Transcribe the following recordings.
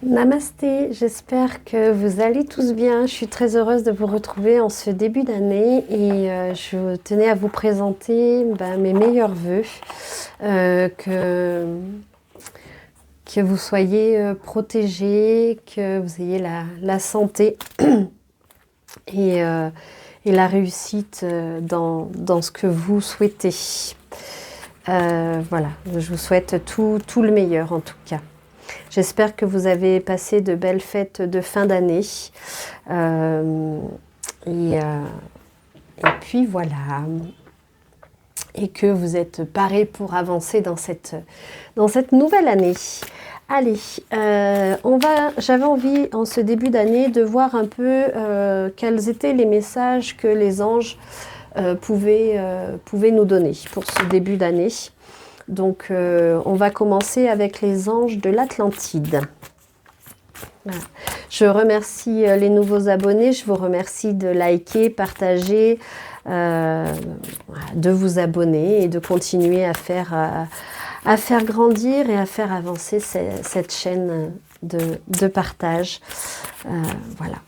Namasté, j'espère que vous allez tous bien. Je suis très heureuse de vous retrouver en ce début d'année et je tenais à vous présenter mes meilleurs vœux, que vous soyez protégés, que vous ayez la santé et, euh, et la réussite dans ce que vous souhaitez. Voilà, je vous souhaite tout le meilleur en tout cas. J'espère que vous avez passé de belles fêtes de fin d'année. Euh, et, euh, et puis voilà. Et que vous êtes parés pour avancer dans cette nouvelle année. Allez, j'avais envie en ce début d'année de voir un peu quels étaient les messages que les anges pouvaient nous donner pour ce début d'année. Donc, on va commencer avec les anges de l'Atlantide. Voilà. Je remercie les nouveaux abonnés. Je vous remercie de liker, partager, de vous abonner et de continuer à faire grandir et à faire avancer cette chaîne de partage. Voilà.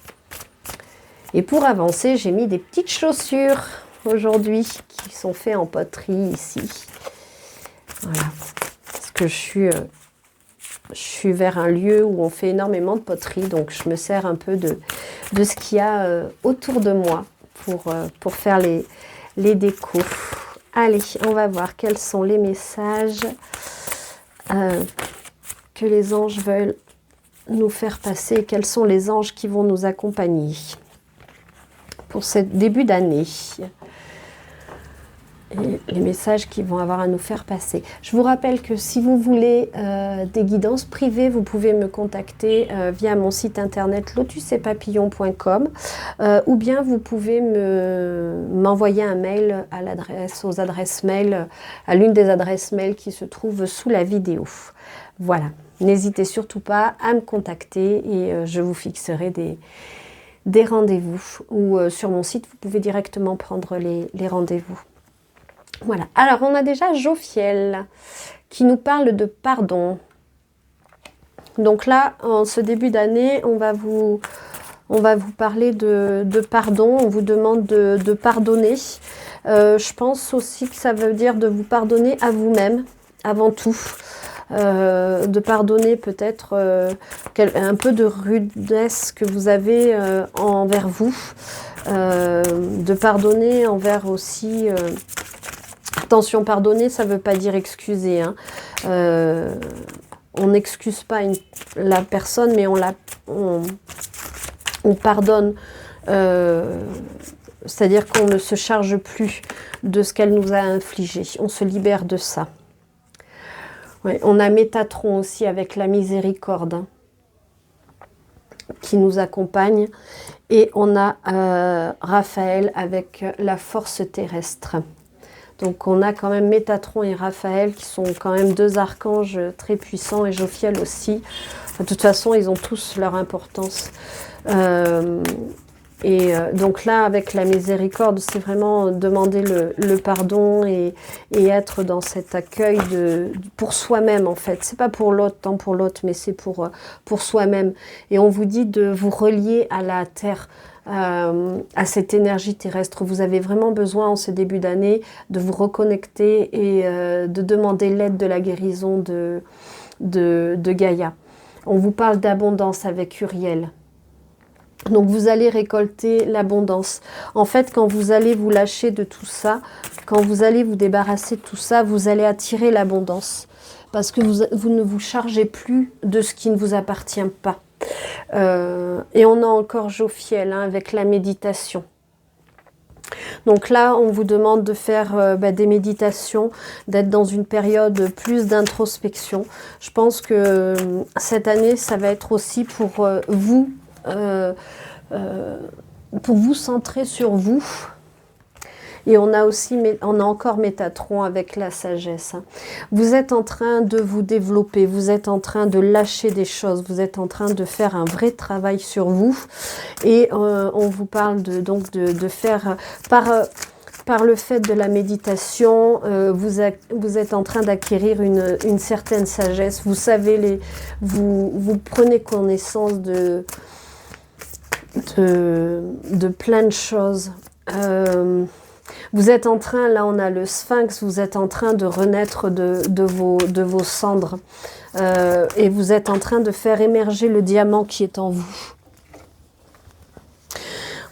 Et pour avancer, j'ai mis des petites chaussures aujourd'hui qui sont faites en poterie ici. Voilà, parce que je suis vers un lieu où on fait énormément de poterie, donc je me sers un peu de ce qu'il y a autour de moi pour faire les décos. Allez, on va voir quels sont les messages que les anges veulent nous faire passer, quels sont les anges qui vont nous accompagner pour ce début d'année. Et les messages qu'ils vont avoir à nous faire passer. Je vous rappelle que si vous voulez des guidances privées, vous pouvez me contacter via mon site internet lotusetpapillon.com ou bien vous pouvez m'envoyer un mail aux adresses mail, à l'une des adresses mail qui se trouve sous la vidéo. Voilà, n'hésitez surtout pas à me contacter et je vous fixerai des rendez-vous. Ou sur mon site, vous pouvez directement prendre les rendez-vous. Voilà, alors on a déjà Jophiel qui nous parle de pardon. Donc là, en ce début d'année, on va vous parler de pardon, on vous demande de pardonner. Je pense aussi que ça veut dire de vous pardonner à vous-même, avant tout. De pardonner peut-être un peu de rudesse que vous avez envers vous. De pardonner envers aussi... Attention, pardonner, ça ne veut pas dire excuser. Hein. On n'excuse pas la personne, mais on pardonne. C'est-à-dire qu'on ne se charge plus de ce qu'elle nous a infligé. On se libère de ça. Ouais, on a Métatron aussi avec la miséricorde hein, qui nous accompagne. Et on a Raphaël avec la force terrestre. Donc on a quand même Métatron et Raphaël qui sont quand même deux archanges très puissants et Jophiel aussi. De toute façon, ils ont tous leur importance. Donc là, avec la miséricorde, c'est vraiment demander le pardon et être dans cet accueil pour soi-même en fait. C'est pas pour l'autre, tant pour l'autre, mais c'est pour soi-même. Et on vous dit de vous relier à la terre. À cette énergie terrestre. Vous avez vraiment besoin en ce début d'année de vous reconnecter et de demander l'aide de la guérison de Gaïa. On vous parle d'abondance avec Uriel. Donc vous allez récolter l'abondance. En fait, quand vous allez vous lâcher de tout ça, quand vous allez vous débarrasser de tout ça, vous allez attirer l'abondance. Parce que vous ne vous chargez plus de ce qui ne vous appartient pas. Et on a encore Jophiel hein, avec la méditation. Donc là, on vous demande de faire des méditations, d'être dans une période plus d'introspection. Je pense que cette année, ça va être aussi pour vous centrer sur vous. Et on a encore Métatron avec la sagesse. Hein. Vous êtes en train de vous développer, vous êtes en train de lâcher des choses, vous êtes en train de faire un vrai travail sur vous. Et on vous parle de faire par le fait de la méditation, vous êtes en train d'acquérir une certaine sagesse. Vous savez, vous prenez connaissance de plein de choses. Vous êtes en train, là on a le sphinx, vous êtes en train de renaître de vos cendres. Et vous êtes en train de faire émerger le diamant qui est en vous.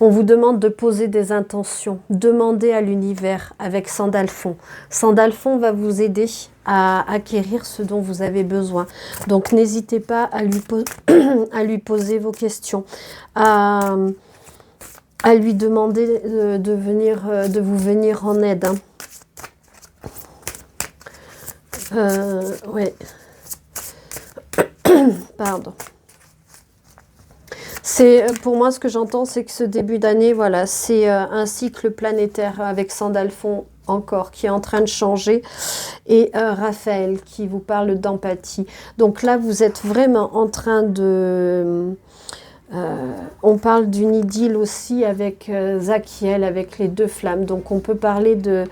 On vous demande de poser des intentions. Demandez à l'univers avec Sandalphon. Sandalphon va vous aider à acquérir ce dont vous avez besoin. Donc n'hésitez pas à lui poser vos questions, à lui demander de vous venir en aide. Ouais. Pardon. Pour moi, ce que j'entends, c'est que ce début d'année, voilà, c'est un cycle planétaire avec Sandalphon encore qui est en train de changer et Raphaël qui vous parle d'empathie. Donc là, vous êtes vraiment en train de... on parle d'une idylle aussi avec Zachiel, avec les deux flammes. Donc on peut parler de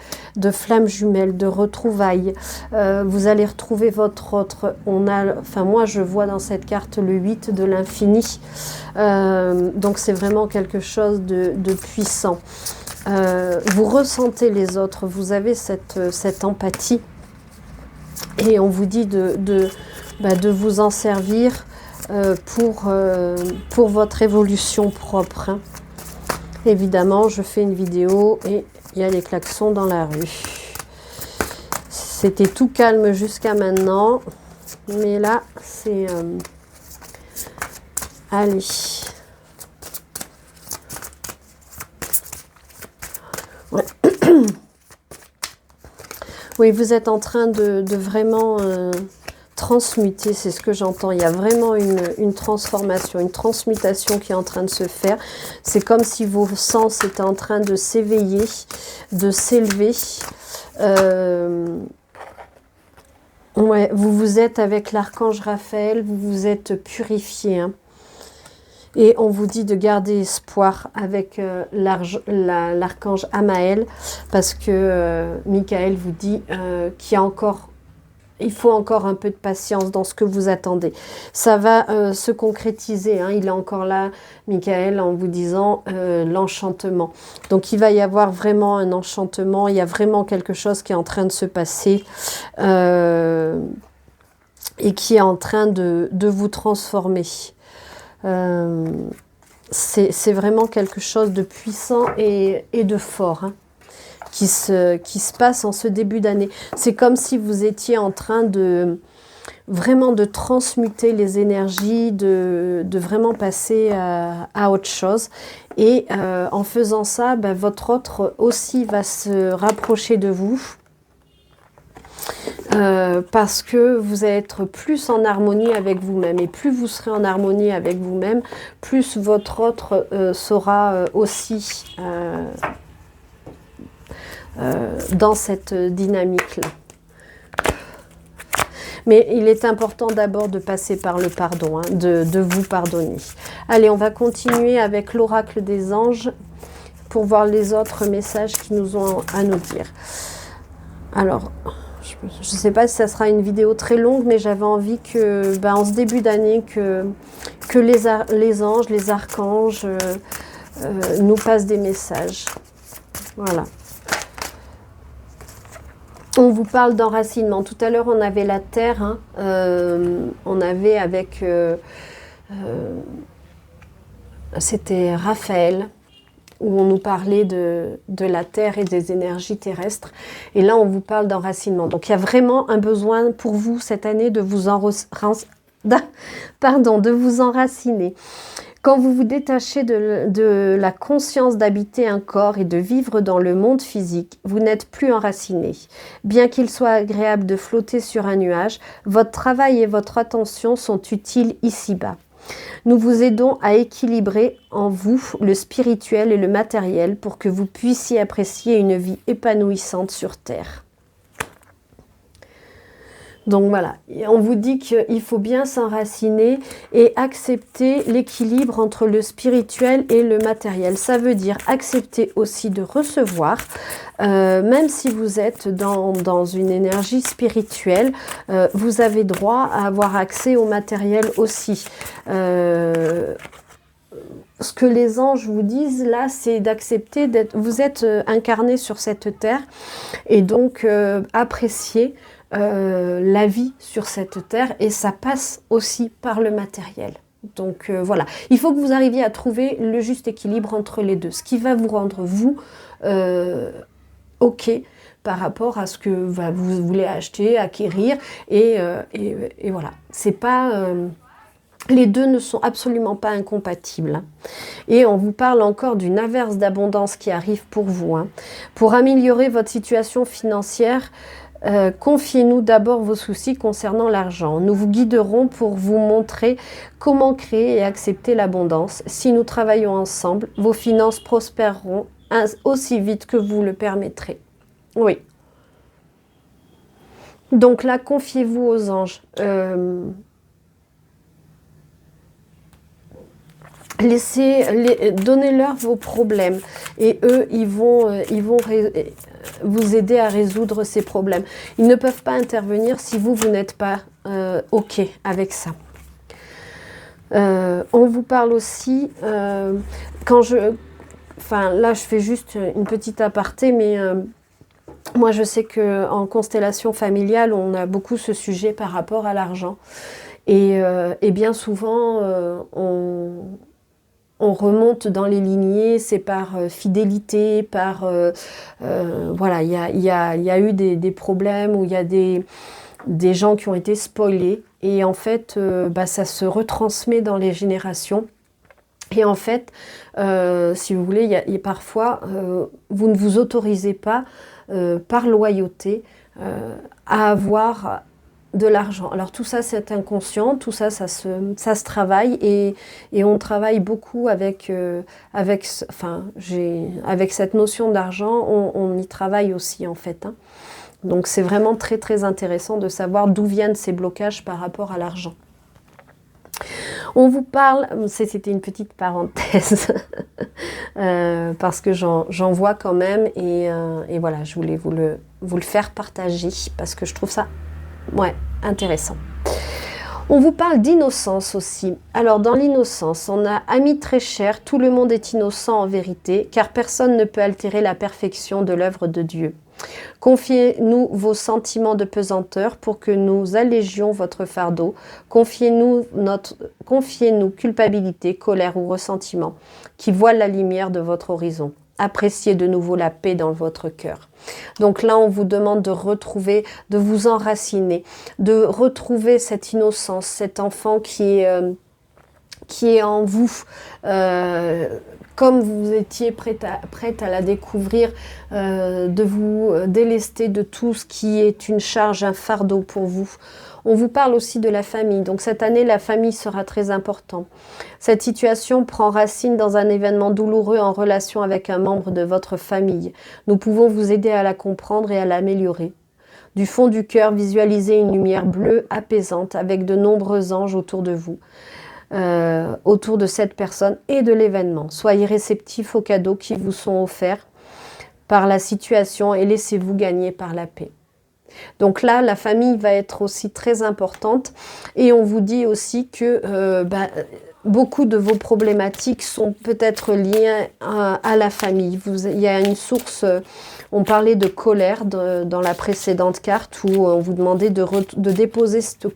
flammes jumelles, de retrouvailles. Vous allez retrouver votre autre. Enfin moi je vois dans cette carte le 8 de l'infini. Donc c'est vraiment quelque chose de puissant. Vous ressentez les autres, vous avez cette empathie. Et on vous dit de vous en servir pour votre évolution propre. Hein. Évidemment, je fais une vidéo et il y a les klaxons dans la rue. C'était tout calme jusqu'à maintenant, mais là, c'est... Allez. Ouais. Oui, vous êtes en train de vraiment... transmuter, c'est ce que j'entends. Il y a vraiment une transformation, une transmutation qui est en train de se faire. C'est comme si vos sens étaient en train de s'éveiller, de s'élever. Ouais, vous êtes avec l'archange Raphaël, vous vous êtes purifié. Hein. Et on vous dit de garder espoir avec l'archange Amaël, parce que Michael vous dit qu'il y a encore... Il faut encore un peu de patience dans ce que vous attendez. Ça va se concrétiser. Hein. Il est encore là, Michael, en vous disant l'enchantement. Donc, il va y avoir vraiment un enchantement. Il y a vraiment quelque chose qui est en train de se passer et qui est en train de vous transformer. C'est vraiment quelque chose de puissant et de fort. Hein. Qui se passe en ce début d'année. C'est comme si vous étiez en train vraiment de transmuter les énergies, de vraiment passer à autre chose. Et en faisant ça, votre autre aussi va se rapprocher de vous. Parce que vous allez être plus en harmonie avec vous-même. Et plus vous serez en harmonie avec vous-même, plus votre autre sera aussi... dans cette dynamique-là. Mais il est important d'abord de passer par le pardon, hein, de vous pardonner. Allez, on va continuer avec l'oracle des anges pour voir les autres messages qui nous ont à nous dire. Alors, je ne sais pas si ça sera une vidéo très longue, mais j'avais envie que, en ce début d'année, que les anges, les archanges nous passent des messages. Voilà. On vous parle d'enracinement. Tout à l'heure, on avait la terre. Hein, on avait avec... c'était Raphaël, où on nous parlait de la terre et des énergies terrestres. Et là, on vous parle d'enracinement. Donc, il y a vraiment un besoin pour vous cette année de vous enraciner. Quand vous vous détachez de la conscience d'habiter un corps et de vivre dans le monde physique, vous n'êtes plus enraciné. Bien qu'il soit agréable de flotter sur un nuage, votre travail et votre attention sont utiles ici-bas. Nous vous aidons à équilibrer en vous le spirituel et le matériel pour que vous puissiez apprécier une vie épanouissante sur Terre. Donc voilà, on vous dit qu'il faut bien s'enraciner et accepter l'équilibre entre le spirituel et le matériel. Ça veut dire accepter aussi de recevoir, même si vous êtes dans une énergie spirituelle, vous avez droit à avoir accès au matériel aussi. Ce que les anges vous disent là, c'est d'accepter d'être, vous êtes incarné sur cette terre et donc apprécier la vie sur cette terre, et ça passe aussi par le matériel. Donc voilà, il faut que vous arriviez à trouver le juste équilibre entre les deux, ce qui va vous rendre vous ok par rapport à ce que vous voulez acheter, acquérir, et voilà, c'est pas les deux ne sont absolument pas incompatibles. Et on vous parle encore d'une averse d'abondance qui arrive pour vous. Pour améliorer votre situation financière, confiez-nous d'abord vos soucis concernant l'argent. Nous vous guiderons pour vous montrer comment créer et accepter l'abondance. Si nous travaillons ensemble, vos finances prospéreront aussi vite que vous le permettrez. Oui. Donc là, confiez-vous aux anges. Donnez-leur vos problèmes et eux, ils vont vous aider à résoudre ces problèmes. Ils ne peuvent pas intervenir si vous n'êtes pas ok avec ça. On vous parle aussi, là je fais juste une petite aparté, mais moi je sais qu'en constellation familiale, on a beaucoup ce sujet par rapport à l'argent. Et bien souvent, on remonte dans les lignées, c'est par fidélité, par... voilà, il y a eu des problèmes où il y a des gens qui ont été spoilés. Et en fait, ça se retransmet dans les générations. Et en fait, si vous voulez, parfois, vous ne vous autorisez pas, par loyauté, à avoir de l'argent. Alors tout ça, c'est inconscient, tout ça, ça se travaille, et on travaille beaucoup avec cette notion d'argent, on y travaille aussi en fait. Donc c'est vraiment très très intéressant de savoir d'où viennent ces blocages par rapport à l'argent. On vous parle, c'était une petite parenthèse, parce que j'en vois quand même, et voilà, je voulais vous le faire partager, parce que je trouve ça intéressant. On vous parle d'innocence aussi. Alors dans l'innocence, on a ami très cher, tout le monde est innocent en vérité, car personne ne peut altérer la perfection de l'œuvre de Dieu. Confiez-nous vos sentiments de pesanteur pour que nous allégions votre fardeau. Confiez-nous culpabilité, colère ou ressentiment qui voilent la lumière de votre horizon. Appréciez de nouveau la paix dans votre cœur. Donc là, on vous demande de retrouver, de vous enraciner, de retrouver cette innocence, cet enfant qui est en vous, comme vous étiez prête à la découvrir, de vous délester de tout ce qui est une charge, un fardeau pour vous. On vous parle aussi de la famille. Donc cette année, la famille sera très importante. Cette situation prend racine dans un événement douloureux en relation avec un membre de votre famille. Nous pouvons vous aider à la comprendre et à l'améliorer. Du fond du cœur, visualisez une lumière bleue apaisante avec de nombreux anges autour de vous. Autour de cette personne et de l'événement. Soyez réceptifs aux cadeaux qui vous sont offerts par la situation et laissez-vous gagner par la paix. Donc là, la famille va être aussi très importante, et on vous dit aussi que beaucoup de vos problématiques sont peut-être liées à la famille. Il y a une source, on parlait de colère dans la précédente carte, où on vous demandait de déposer cette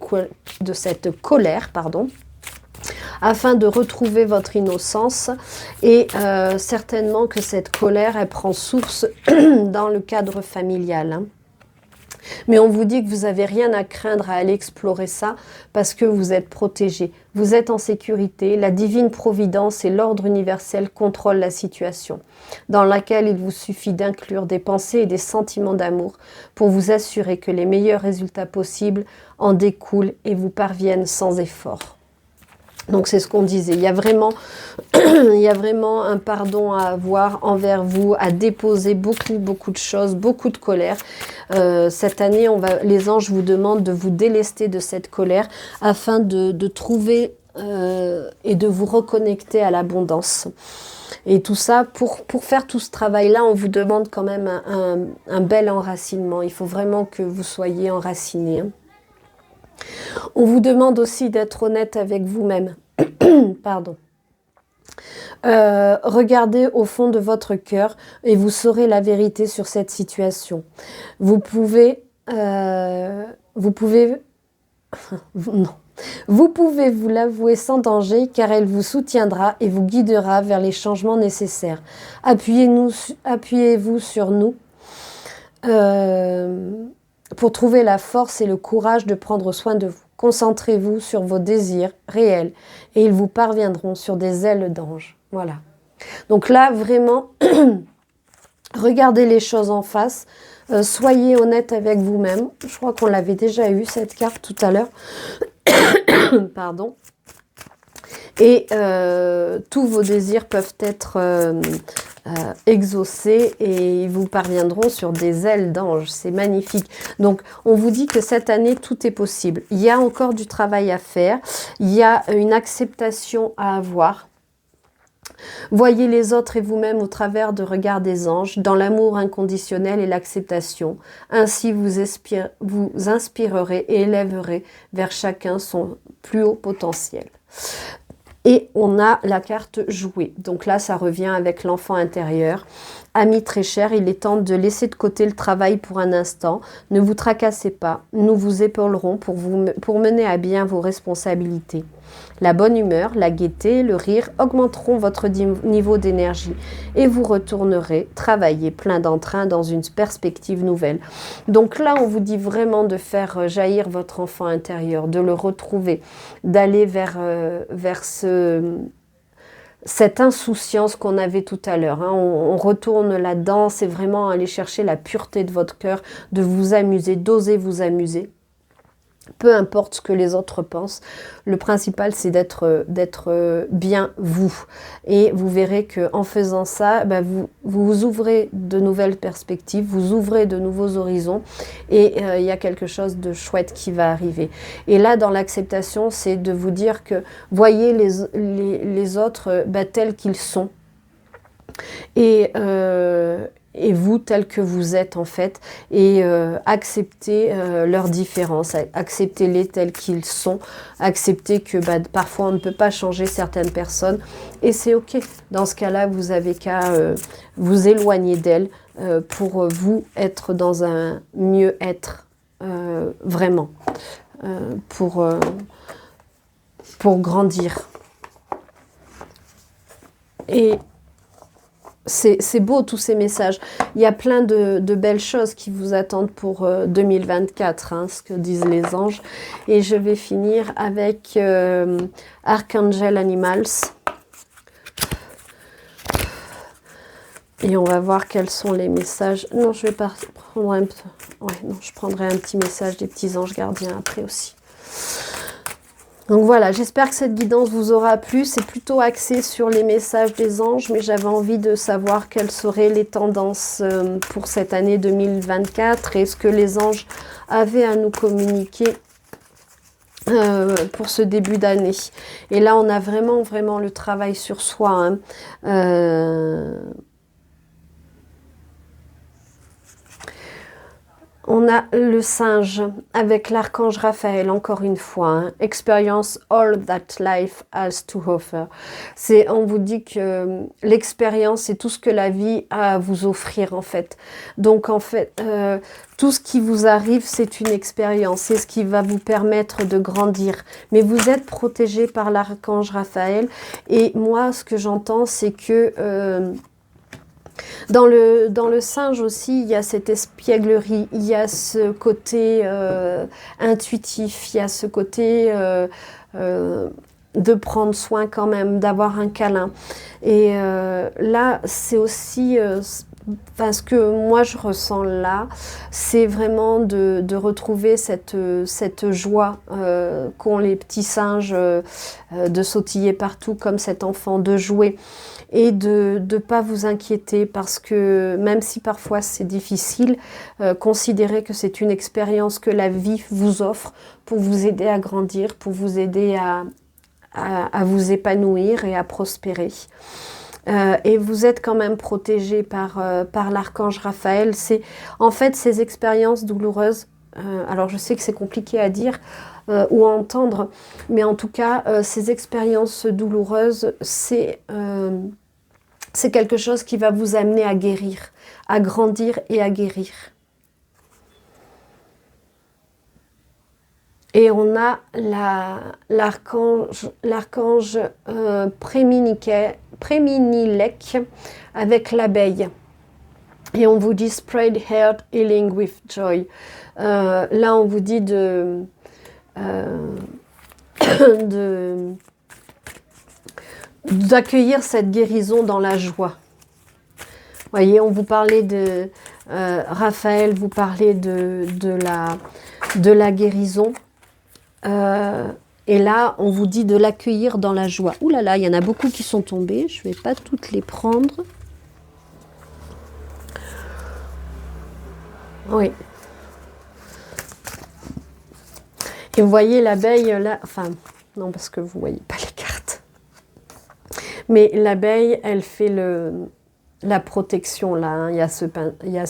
colère, afin de retrouver votre innocence, et certainement que cette colère, elle prend source dans le cadre familial. Mais on vous dit que vous n'avez rien à craindre à aller explorer ça, parce que vous êtes protégé, vous êtes en sécurité, la divine providence et l'ordre universel contrôlent la situation, dans laquelle il vous suffit d'inclure des pensées et des sentiments d'amour pour vous assurer que les meilleurs résultats possibles en découlent et vous parviennent sans effort. Donc c'est ce qu'on disait, il y a vraiment, il y a vraiment un pardon à avoir envers vous, à déposer beaucoup de choses, beaucoup de colère. Cette année, les anges vous demandent de vous délester de cette colère afin de trouver et de vous reconnecter à l'abondance. Et tout ça, pour faire tout ce travail-là, on vous demande quand même un bel enracinement. Il faut vraiment que vous soyez enracinés, hein. On vous demande aussi d'être honnête avec vous-même. Pardon. Regardez au fond de votre cœur et vous saurez la vérité sur cette situation. Vous pouvez non. Vous pouvez vous l'avouer sans danger car elle vous soutiendra et vous guidera vers les changements nécessaires. Appuyez-vous sur nous pour trouver la force et le courage de prendre soin de vous. Concentrez-vous sur vos désirs réels et ils vous parviendront sur des ailes d'ange. Voilà. Donc là, vraiment, regardez les choses en face. Soyez honnête avec vous-même. Je crois qu'on l'avait déjà eu, cette carte, tout à l'heure. Pardon. Et tous vos désirs peuvent être exaucés et ils vous parviendront sur des ailes d'ange. C'est magnifique. Donc, on vous dit que cette année, tout est possible. Il y a encore du travail à faire. Il y a une acceptation à avoir. Voyez les autres et vous-même au travers de regards des anges, dans l'amour inconditionnel et l'acceptation. Ainsi, vous inspirerez et élèverez vers chacun son plus haut potentiel. Et on a la carte jouer. Donc là, ça revient avec l'enfant intérieur. Amis très chers, il est temps de laisser de côté le travail pour un instant. Ne vous tracassez pas. Nous vous épaulerons pour mener à bien vos responsabilités. La bonne humeur, la gaieté, le rire augmenteront votre niveau d'énergie et vous retournerez travailler plein d'entrain dans une perspective nouvelle. Donc là, on vous dit vraiment de faire jaillir votre enfant intérieur, de le retrouver, d'aller vers cette insouciance qu'on avait tout à l'heure. Hein. On retourne là-dedans, c'est vraiment aller chercher la pureté de votre cœur, de vous amuser, d'oser vous amuser. Peu importe ce que les autres pensent, le principal c'est d'être bien vous. Et vous verrez qu'en faisant ça, vous ouvrez de nouvelles perspectives, vous ouvrez de nouveaux horizons et il y a quelque chose de chouette qui va arriver. Et là, dans l'acceptation, c'est de vous dire que voyez les autres tels qu'ils sont. Et vous tel que vous êtes en fait, et acceptez leurs différences, acceptez-les tels qu'ils sont, acceptez que parfois on ne peut pas changer certaines personnes, et c'est ok. Dans ce cas-là, vous avez qu'à vous éloigner d'elles pour vous être dans un mieux-être, vraiment, pour grandir. Et c'est beau tous ces messages. Il y a plein de belles choses qui vous attendent pour 2024, hein, ce que disent les anges. Et je vais finir avec Archangel Animals. Et on va voir quels sont les messages. Non, je vais pas prendre je prendrai un petit message des petits anges gardiens après aussi. Donc voilà, j'espère que cette guidance vous aura plu. C'est plutôt axé sur les messages des anges, mais j'avais envie de savoir quelles seraient les tendances pour cette année 2024 et ce que les anges avaient à nous communiquer pour ce début d'année. Et là, on a vraiment le travail sur soi, hein. On a le singe avec l'archange Raphaël, encore une fois. Hein. Experience all that life has to offer. On vous dit que l'expérience, c'est tout ce que la vie a à vous offrir, en fait. Donc, en fait, tout ce qui vous arrive, c'est une expérience. C'est ce qui va vous permettre de grandir. Mais vous êtes protégé par l'archange Raphaël. Et moi, ce que j'entends, c'est que... Dans le singe aussi, il y a cette espièglerie, il y a ce côté intuitif, il y a ce côté de prendre soin quand même, d'avoir un câlin. Et là, c'est aussi... ce que moi je ressens là, c'est vraiment de retrouver cette joie qu'ont les petits singes de sautiller partout comme cet enfant, de jouer et de ne pas vous inquiéter parce que même si parfois c'est difficile, considérez que c'est une expérience que la vie vous offre pour vous aider à grandir, pour vous aider à vous épanouir et à prospérer. Et vous êtes quand même protégé par l'archange Raphaël. En fait, ces expériences douloureuses, alors je sais que c'est compliqué à dire ou à entendre, mais en tout cas, ces expériences douloureuses, c'est quelque chose qui va vous amener à guérir, à grandir et à guérir. Et on a l'archange Préminilek avec l'abeille. Et on vous dit « Spread heart healing with joy ». Là, on vous dit d'accueillir cette guérison dans la joie. Vous voyez, on vous parlait de Raphaël, vous parlez de la guérison. Et là, on vous dit de l'accueillir dans la joie. Ouh là là, il y en a beaucoup qui sont tombés. Je ne vais pas toutes les prendre. Oui. Et vous voyez l'abeille là, enfin, non, parce que vous ne voyez pas les cartes. Mais l'abeille, elle fait la protection là. Hein. Il y a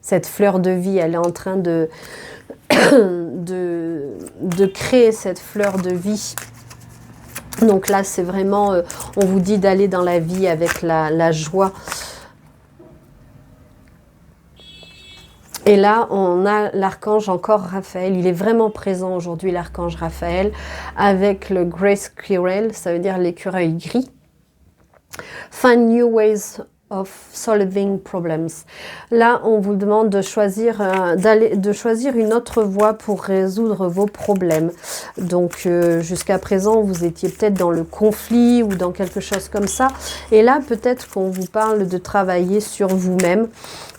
cette fleur de vie, elle est en train de créer cette fleur de vie. Donc là, c'est vraiment, on vous dit d'aller dans la vie avec la joie. Et là, on a l'archange encore Raphaël. Il est vraiment présent aujourd'hui, l'archange Raphaël, avec le Grey Squirrel, ça veut dire l'écureuil gris. Find new ways of solving problems. Là, on vous demande de choisir, une autre voie pour résoudre vos problèmes. Donc, jusqu'à présent, vous étiez peut-être dans le conflit ou dans quelque chose comme ça. Et là, peut-être qu'on vous parle de travailler sur vous-même.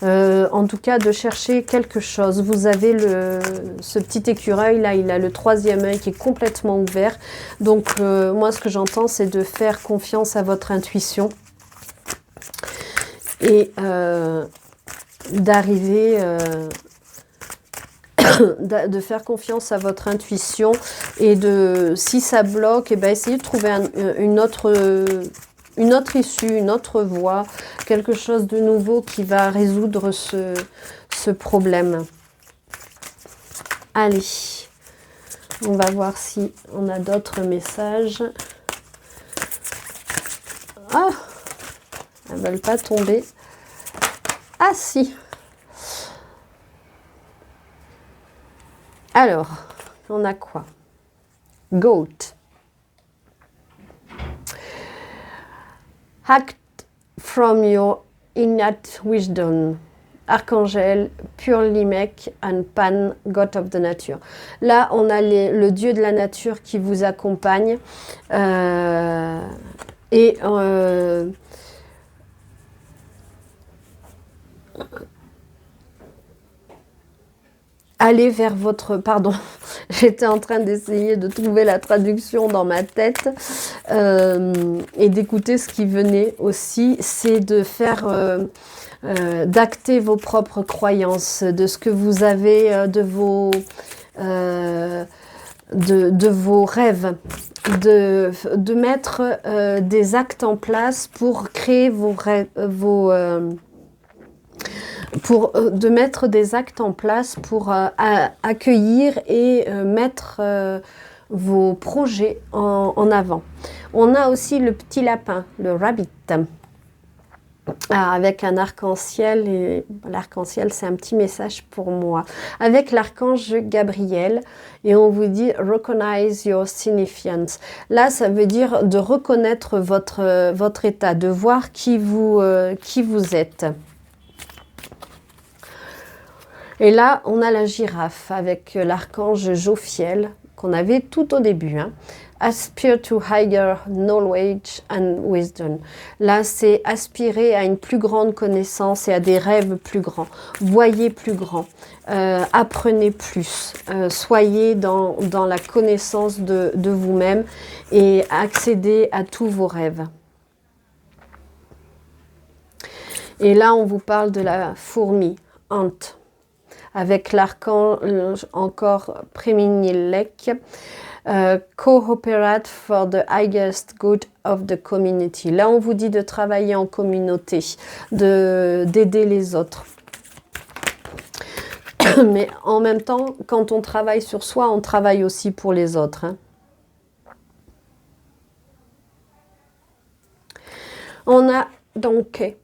En tout cas, de chercher quelque chose. Vous avez ce petit écureuil, là, il a le 3e œil qui est complètement ouvert. Donc, moi, ce que j'entends, c'est de faire confiance à votre intuition. Et d'arriver, de faire confiance à votre intuition et si ça bloque, et ben essayez de trouver une autre issue, une autre voie, quelque chose de nouveau qui va résoudre ce problème. Allez, on va voir si on a d'autres messages. Ah! Elles ne veulent pas tomber. Ah si. Alors, on a quoi? Goat. Act from your innate wisdom. Archangel, Pure Limek and Pan, God of the Nature. Là, on a le dieu de la nature qui vous accompagne. Allez vers votre... Pardon, j'étais en train d'essayer de trouver la traduction dans ma tête et d'écouter ce qui venait aussi. C'est de faire... d'acter vos propres croyances, de ce que vous avez, de vos rêves, de mettre des actes en place pour créer de mettre des actes en place pour accueillir et mettre vos projets en avant. On a aussi le petit lapin, le rabbit, avec un arc-en-ciel, et l'arc-en-ciel c'est un petit message pour moi, avec l'archange Gabriel, et on vous dit « Recognize your significance ». Là, ça veut dire de reconnaître votre état, de voir qui vous êtes. Et là, on a la girafe avec l'archange Jophiel, qu'on avait tout au début, hein, Aspire to higher knowledge and wisdom. Là, c'est aspirer à une plus grande connaissance et à des rêves plus grands. Voyez plus grand. Apprenez plus. Soyez dans la connaissance de vous-même et accédez à tous vos rêves. Et là, on vous parle de la fourmi, Ant, avec l'archange encore Préminilek. Cooperate for the highest good of the community. Là, on vous dit de travailler en communauté, d'aider les autres. Mais en même temps, quand on travaille sur soi, on travaille aussi pour les autres. Hein. On a donc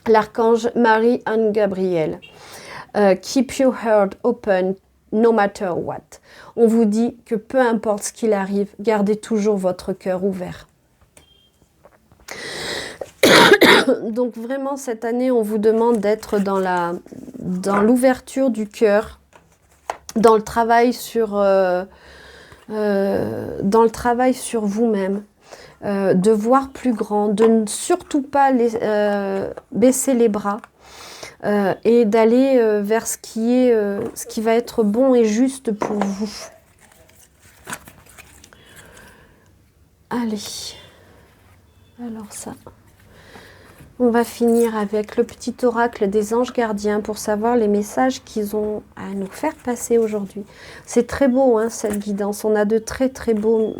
l'archange Marie-Anne Gabriel. Keep your heart open no matter what. On vous dit que peu importe ce qu'il arrive, gardez toujours votre cœur ouvert. Donc vraiment, cette année, on vous demande d'être dans l'ouverture du cœur, dans le travail sur vous-même. De voir plus grand, de ne surtout pas baisser les bras et d'aller vers ce qui va être bon et juste pour vous. Allez, alors ça, on va finir avec le petit oracle des anges gardiens pour savoir les messages qu'ils ont à nous faire passer aujourd'hui. C'est très beau, hein, cette guidance, on a de très très beaux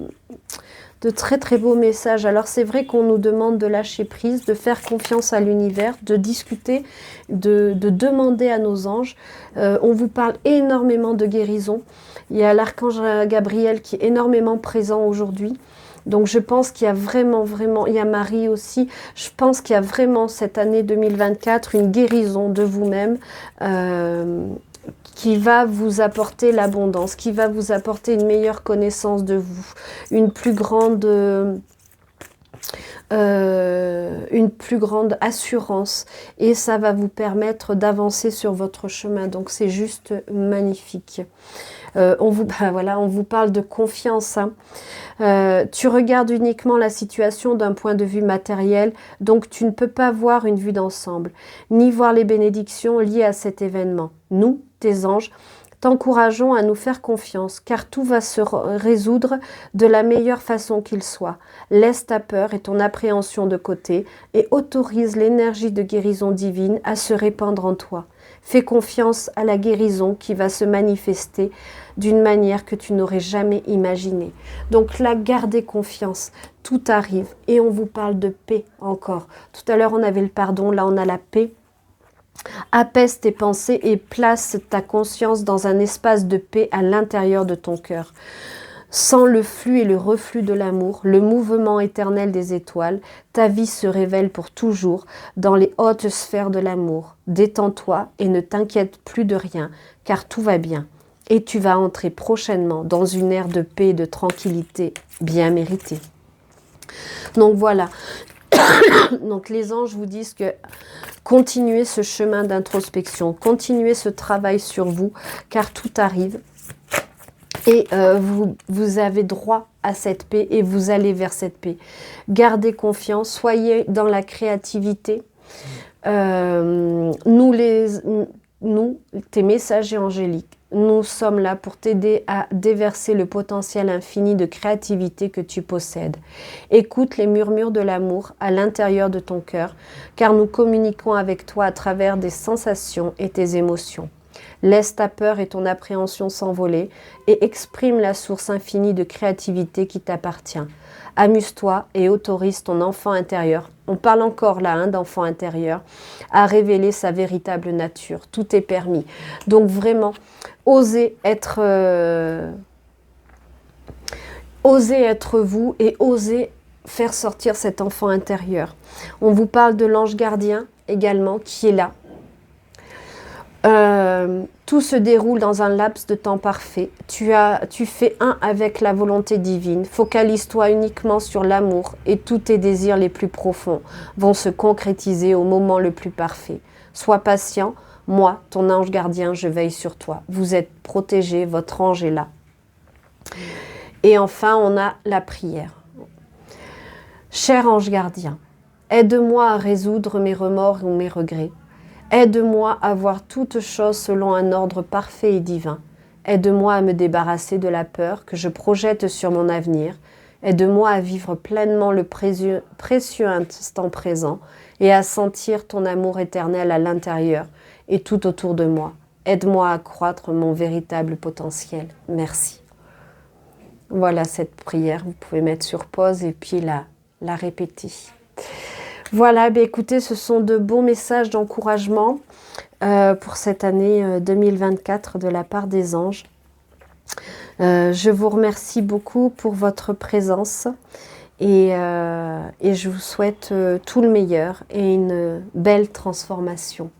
messages. Alors c'est vrai qu'on nous demande de lâcher prise, de faire confiance à l'univers, de discuter, de demander à nos anges. On vous parle énormément de guérison. Il y a l'archange Gabriel qui est énormément présent aujourd'hui. Donc je pense qu'il y a vraiment, il y a Marie aussi, je pense qu'il y a vraiment cette année 2024 une guérison de vous-même qui va vous apporter l'abondance, qui va vous apporter une meilleure connaissance de vous, une plus grande assurance, et ça va vous permettre d'avancer sur votre chemin. Donc c'est juste magnifique. On vous parle de confiance. Hein. Tu regardes uniquement la situation d'un point de vue matériel, donc tu ne peux pas voir une vue d'ensemble, ni voir les bénédictions liées à cet événement. Nous, tes anges, t'encourageons à nous faire confiance, car tout va se résoudre de la meilleure façon qu'il soit. Laisse ta peur et ton appréhension de côté et autorise l'énergie de guérison divine à se répandre en toi. Fais confiance à la guérison qui va se manifester d'une manière que tu n'aurais jamais imaginée. Donc là, gardez confiance, tout arrive et on vous parle de paix encore. Tout à l'heure, on avait le pardon, là on a la paix. Apaise tes pensées et place ta conscience dans un espace de paix à l'intérieur de ton cœur. Sens le flux et le reflux de l'amour, le mouvement éternel des étoiles. Ta vie se révèle pour toujours dans les hautes sphères de l'amour. Détends-toi et ne t'inquiète plus de rien, car tout va bien. Et tu vas entrer prochainement dans une ère de paix et de tranquillité bien méritée. Donc voilà. Donc les anges vous disent que continuez ce chemin d'introspection, continuez ce travail sur vous, car tout arrive. Et vous avez droit à cette paix et vous allez vers cette paix. Gardez confiance, soyez dans la créativité. Nous, tes messagers angéliques, nous sommes là pour t'aider à déverser le potentiel infini de créativité que tu possèdes. Écoute les murmures de l'amour à l'intérieur de ton cœur, car nous communiquons avec toi à travers des sensations et tes émotions. Laisse ta peur et ton appréhension s'envoler et exprime la source infinie de créativité qui t'appartient. Amuse-toi et autorise ton enfant intérieur, on parle encore là d'enfant intérieur, à révéler sa véritable nature. Tout est permis. Donc vraiment, osez être vous et osez faire sortir cet enfant intérieur. On vous parle de l'ange gardien également qui est là. Tout se déroule dans un laps de temps parfait. Tu fais un avec la volonté divine. Focalise-toi uniquement sur l'amour et tous tes désirs les plus profonds vont se concrétiser au moment le plus parfait. Sois patient. Moi, ton ange gardien, je veille sur toi. Vous êtes protégé, votre ange est là. Et enfin, on a la prière. Cher ange gardien, aide-moi à résoudre mes remords ou mes regrets. Aide-moi à voir toutes choses selon un ordre parfait et divin. Aide-moi à me débarrasser de la peur que je projette sur mon avenir. Aide-moi à vivre pleinement le précieux instant présent et à sentir ton amour éternel à l'intérieur et tout autour de moi. Aide-moi à croître mon véritable potentiel. Merci. Voilà cette prière, vous pouvez mettre sur pause et puis la répéter. Voilà, écoutez, ce sont de beaux messages d'encouragement pour cette année 2024 de la part des anges. Je vous remercie beaucoup pour votre présence et je vous souhaite tout le meilleur et une belle transformation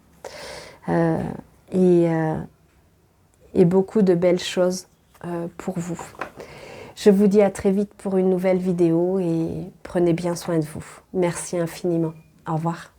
et beaucoup de belles choses pour vous. Je vous dis à très vite pour une nouvelle vidéo et prenez bien soin de vous. Merci infiniment. Au revoir.